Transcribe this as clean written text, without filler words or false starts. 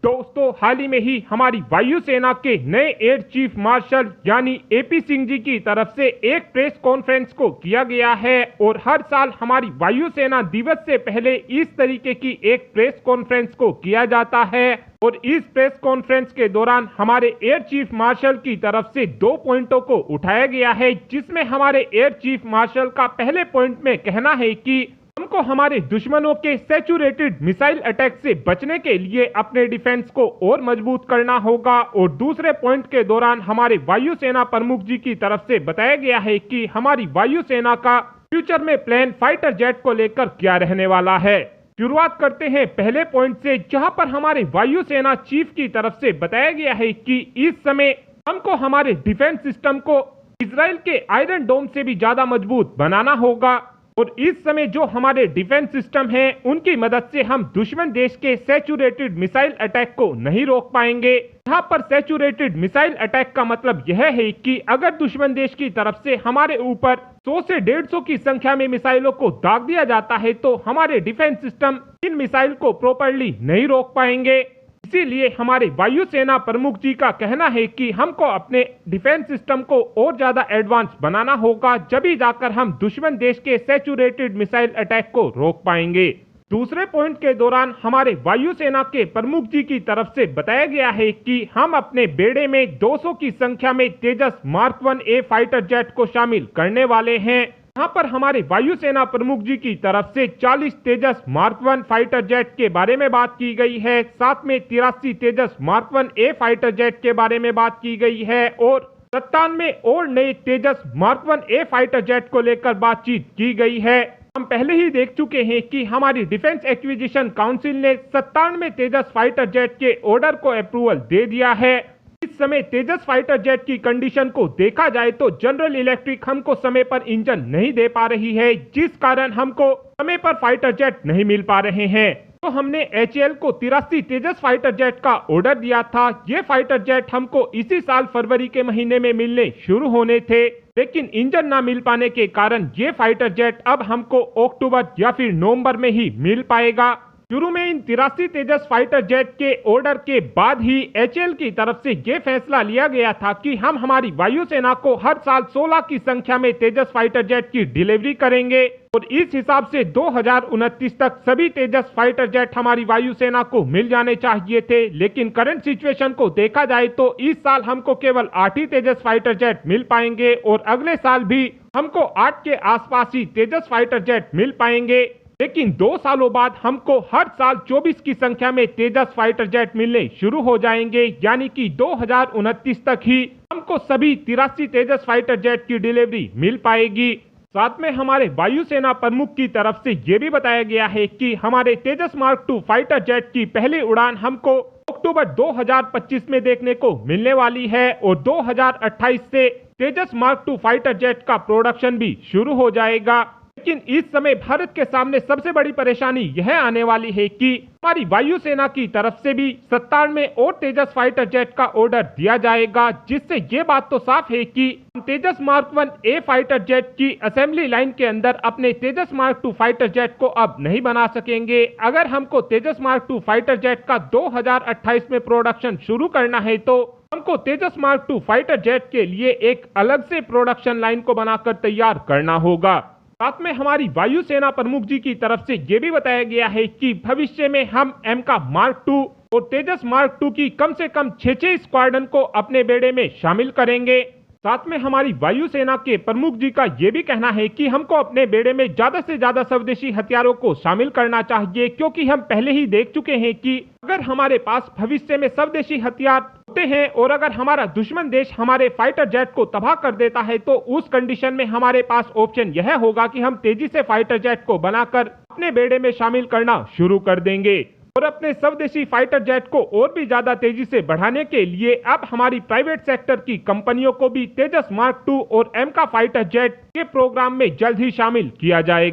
दोस्तों, हाल ही में ही हमारी वायुसेना के नए एयर चीफ मार्शल यानी एपी सिंह जी की तरफ से एक प्रेस कॉन्फ्रेंस को किया गया है और हर साल हमारी वायुसेना दिवस से पहले इस तरीके की एक प्रेस कॉन्फ्रेंस को किया जाता है। और इस प्रेस कॉन्फ्रेंस के दौरान हमारे एयर चीफ मार्शल की तरफ से 2 पॉइंटों को उठाया गया है, जिसमें हमारे एयर चीफ मार्शल का पहले पॉइंट में कहना है कि हमको हमारे दुश्मनों के सैचुरेटेड मिसाइल अटैक से बचने के लिए अपने डिफेंस को और मजबूत करना होगा। और दूसरे पॉइंट के दौरान हमारे वायुसेना प्रमुख जी की तरफ से बताया गया है कि हमारी वायुसेना का फ्यूचर में प्लान फाइटर जेट को लेकर क्या रहने वाला है। शुरुआत करते हैं पहले पॉइंट से, जहां पर हमारे वायुसेना चीफ की तरफ से बताया गया है कि इस समय हमको हमारे डिफेंस सिस्टम को इजराइल के आयरन डोम से भी ज्यादा मजबूत बनाना होगा। और इस समय जो हमारे डिफेंस सिस्टम हैं, उनकी मदद से हम दुश्मन देश के सैचुरेटेड मिसाइल अटैक को नहीं रोक पाएंगे। यहाँ पर सैचुरेटेड मिसाइल अटैक का मतलब यह है कि अगर दुश्मन देश की तरफ से हमारे ऊपर 100 से 150 की संख्या में मिसाइलों को दाग दिया जाता है, तो हमारे डिफेंस सिस्टम इन मिसाइल को प्रॉपरली नहीं रोक पाएंगे। इसीलिए हमारे वायुसेना प्रमुख जी का कहना है कि हमको अपने डिफेंस सिस्टम को और ज्यादा एडवांस बनाना होगा, जब ही जाकर हम दुश्मन देश के सैचुरेटेड मिसाइल अटैक को रोक पाएंगे। दूसरे पॉइंट के दौरान हमारे वायुसेना के प्रमुख जी की तरफ से बताया गया है कि हम अपने बेड़े में 200 की संख्या में तेजस मार्क 1A फाइटर जेट को शामिल करने वाले हैं। यहाँ पर हमारे वायुसेना प्रमुख जी की तरफ से 40 तेजस मार्क 1 फाइटर जेट के बारे में बात की गई है, साथ में 83 तेजस मार्क 1A फाइटर जेट के बारे में बात की गई है और 97 और नए तेजस मार्क 1A फाइटर जेट को लेकर बातचीत की गई है। हम पहले ही देख चुके हैं कि हमारी डिफेंस एक्विजिशन काउंसिल ने 97 तेजस फाइटर जेट के ऑर्डर को अप्रूवल दे दिया है। इस समय तेजस फाइटर जेट की कंडीशन को देखा जाए तो जनरल इलेक्ट्रिक हमको समय पर इंजन नहीं दे पा रही है, जिस कारण हमको समय पर फाइटर जेट नहीं मिल पा रहे हैं। तो हमने HAL को 83 तेजस फाइटर जेट का ऑर्डर दिया था। ये फाइटर जेट हमको इसी साल फरवरी के महीने में मिलने शुरू होने थे, लेकिन इंजन ना मिल पाने के कारण ये फाइटर जेट अब हमको अक्टूबर या फिर नवंबर में ही मिल पाएगा। शुरू में इन 83 तेजस फाइटर जेट के ऑर्डर के बाद ही HAL की तरफ से ये फैसला लिया गया था कि हम हमारी वायुसेना को हर साल 16 की संख्या में तेजस फाइटर जेट की डिलीवरी करेंगे और इस हिसाब से 2029 तक सभी तेजस फाइटर जेट हमारी वायुसेना को मिल जाने चाहिए थे। लेकिन करंट सिचुएशन को देखा जाए तो इस साल हमको केवल 8 ही तेजस फाइटर जेट मिल पाएंगे और अगले साल भी हमको 8 के आसपास ही तेजस फाइटर जेट मिल पाएंगे। लेकिन 2 सालों बाद हमको हर साल 24 की संख्या में तेजस फाइटर जेट मिलने शुरू हो जाएंगे, यानी कि 2029 तक ही हमको सभी 83 तेजस फाइटर जेट की डिलीवरी मिल पाएगी। साथ में हमारे वायुसेना प्रमुख की तरफ से यह भी बताया गया है कि हमारे तेजस मार्क 2 फाइटर जेट की पहली उड़ान हमको अक्टूबर 2025 में देखने को मिलने वाली है और 2028 से तेजस मार्क 2 फाइटर जेट का प्रोडक्शन भी शुरू हो जाएगा। लेकिन इस समय भारत के सामने सबसे बड़ी परेशानी यह आने वाली है कि हमारी वायुसेना की तरफ से भी 97 और तेजस फाइटर जेट का ऑर्डर दिया जाएगा, जिससे ये बात तो साफ है कि हम तेजस मार्क 1A फाइटर जेट की असेंबली लाइन के अंदर अपने तेजस मार्क 2 फाइटर जेट को अब नहीं बना सकेंगे। अगर हमको तेजस मार्क 2 फाइटर जेट का 2028 में प्रोडक्शन शुरू करना है तो हमको तेजस मार्क 2 फाइटर जेट के लिए एक अलग से प्रोडक्शन लाइन को बनाकर तैयार करना होगा। साथ में हमारी वायुसेना प्रमुख जी की तरफ से यह भी बताया गया है कि भविष्य में हम MCA मार्क 2 और तेजस मार्क 2 की कम से कम 6 स्क्वाड्रन को अपने बेड़े में शामिल करेंगे। साथ में हमारी वायुसेना के प्रमुख जी का यह भी कहना है कि हमको अपने बेड़े में ज्यादा से ज्यादा स्वदेशी हथियारों को शामिल करना चाहिए, क्योंकि हम पहले ही देख चुके हैं कि अगर हमारे पास भविष्य में स्वदेशी हथियार होते हैं और अगर हमारा दुश्मन देश हमारे फाइटर जेट को तबाह कर देता है, तो उस कंडीशन में हमारे पास ऑप्शन यह होगा कि हम तेजी से फाइटर जेट को बनाकर अपने बेड़े में शामिल करना शुरू कर देंगे। और अपने स्वदेशी फाइटर जेट को और भी ज्यादा तेजी से बढ़ाने के लिए अब हमारी प्राइवेट सेक्टर की कंपनियों को भी तेजस मार्क 2 और MCA फाइटर जेट के प्रोग्राम में जल्द ही शामिल किया जाएगा।